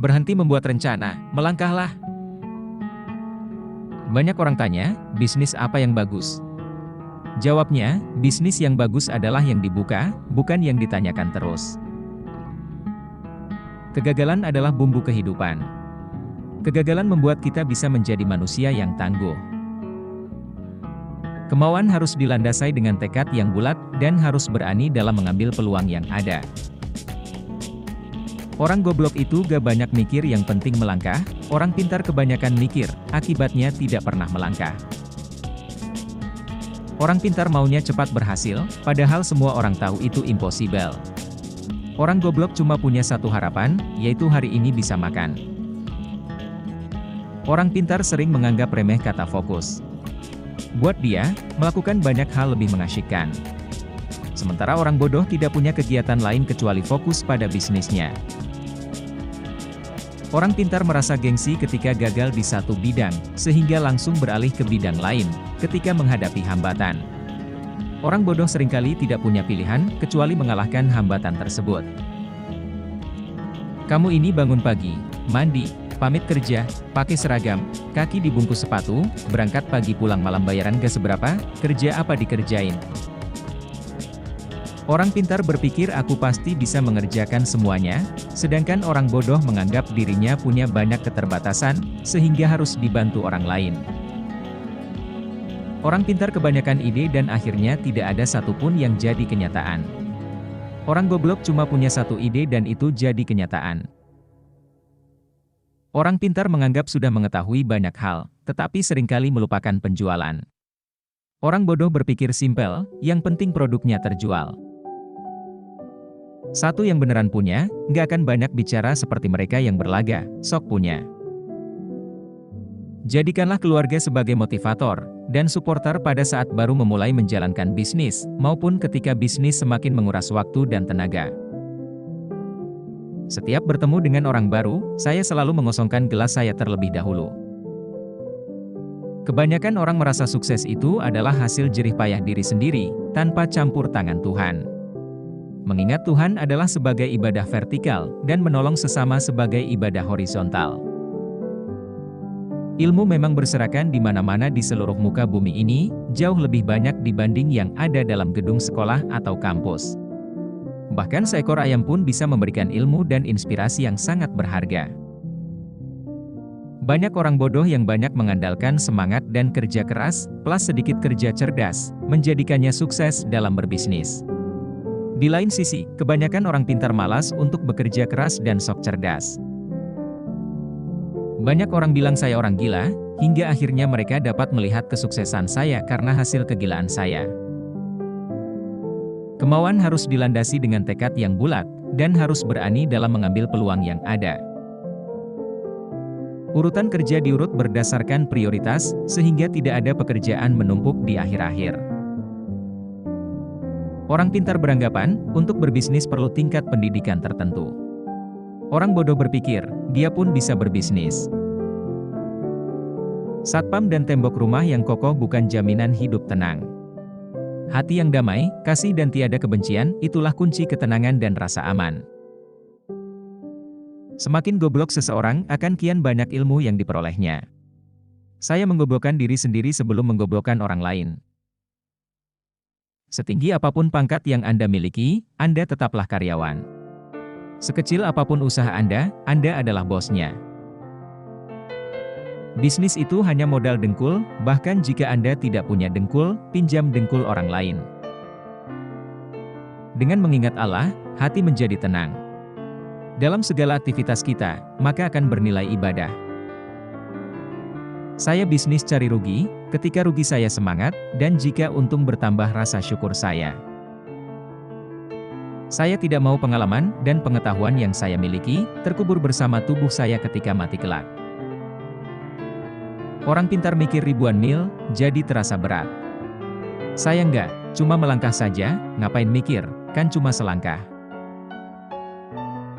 Berhenti membuat rencana, melangkahlah. Banyak orang tanya, bisnis apa yang bagus? Jawabnya, bisnis yang bagus adalah yang dibuka, bukan yang ditanyakan terus. Kegagalan adalah bumbu kehidupan. Kegagalan membuat kita bisa menjadi manusia yang tangguh. Kemauan harus dilandasai dengan tekad yang bulat, dan harus berani dalam mengambil peluang yang ada. Orang goblok itu gak banyak mikir, yang penting melangkah. Orang pintar kebanyakan mikir, akibatnya tidak pernah melangkah. Orang pintar maunya cepat berhasil, padahal semua orang tahu itu impossible. Orang goblok cuma punya satu harapan, yaitu hari ini bisa makan. Orang pintar sering menganggap remeh kata fokus. Buat dia, melakukan banyak hal lebih mengasyikkan. Sementara orang bodoh tidak punya kegiatan lain kecuali fokus pada bisnisnya. Orang pintar merasa gengsi ketika gagal di satu bidang, sehingga langsung beralih ke bidang lain, ketika menghadapi hambatan. Orang bodoh seringkali tidak punya pilihan, kecuali mengalahkan hambatan tersebut. Kamu ini bangun pagi, mandi, pamit kerja, pakai seragam, kaki dibungkus sepatu, berangkat pagi pulang malam bayaran gak seberapa, kerja apa dikerjain? Orang pintar berpikir aku pasti bisa mengerjakan semuanya, sedangkan orang bodoh menganggap dirinya punya banyak keterbatasan, sehingga harus dibantu orang lain. Orang pintar kebanyakan ide dan akhirnya tidak ada satupun yang jadi kenyataan. Orang goblok cuma punya satu ide dan itu jadi kenyataan. Orang pintar menganggap sudah mengetahui banyak hal, tetapi seringkali melupakan penjualan. Orang bodoh berpikir simpel, yang penting produknya terjual. Satu yang beneran punya, nggak akan banyak bicara seperti mereka yang berlaga, sok punya. Jadikanlah keluarga sebagai motivator, dan suporter pada saat baru memulai menjalankan bisnis, maupun ketika bisnis semakin menguras waktu dan tenaga. Setiap bertemu dengan orang baru, saya selalu mengosongkan gelas saya terlebih dahulu. Kebanyakan orang merasa sukses itu adalah hasil jerih payah diri sendiri, tanpa campur tangan Tuhan. Mengingat Tuhan adalah sebagai ibadah vertikal, dan menolong sesama sebagai ibadah horizontal. Ilmu memang berserakan di mana-mana di seluruh muka bumi ini, jauh lebih banyak dibanding yang ada dalam gedung sekolah atau kampus. Bahkan seekor ayam pun bisa memberikan ilmu dan inspirasi yang sangat berharga. Banyak orang bodoh yang banyak mengandalkan semangat dan kerja keras, plus sedikit kerja cerdas, menjadikannya sukses dalam berbisnis. Di lain sisi, kebanyakan orang pintar malas untuk bekerja keras dan sok cerdas. Banyak orang bilang saya orang gila, hingga akhirnya mereka dapat melihat kesuksesan saya karena hasil kegilaan saya. Kemauan harus dilandasi dengan tekad yang bulat, dan harus berani dalam mengambil peluang yang ada. Urutan kerja diurut berdasarkan prioritas, sehingga tidak ada pekerjaan menumpuk di akhir-akhir. Orang pintar beranggapan, untuk berbisnis perlu tingkat pendidikan tertentu. Orang bodoh berpikir, dia pun bisa berbisnis. Satpam dan tembok rumah yang kokoh bukan jaminan hidup tenang. Hati yang damai, kasih dan tiada kebencian, itulah kunci ketenangan dan rasa aman. Semakin goblok seseorang, akan kian banyak ilmu yang diperolehnya. Saya menggoblokkan diri sendiri sebelum menggoblokkan orang lain. Setinggi apapun pangkat yang Anda miliki, Anda tetaplah karyawan. Sekecil apapun usaha Anda adalah bosnya. Bisnis itu hanya modal dengkul, bahkan jika Anda tidak punya dengkul, pinjam dengkul orang lain. Dengan mengingat Allah, hati menjadi tenang. Dalam segala aktivitas kita, maka akan bernilai ibadah. Saya bisnis cari rugi, ketika rugi saya semangat, dan jika untung bertambah rasa syukur saya. Saya tidak mau pengalaman dan pengetahuan yang saya miliki, terkubur bersama tubuh saya ketika mati kelak. Orang pintar mikir ribuan mil, jadi terasa berat. Saya enggak, cuma melangkah saja, ngapain mikir, kan cuma selangkah.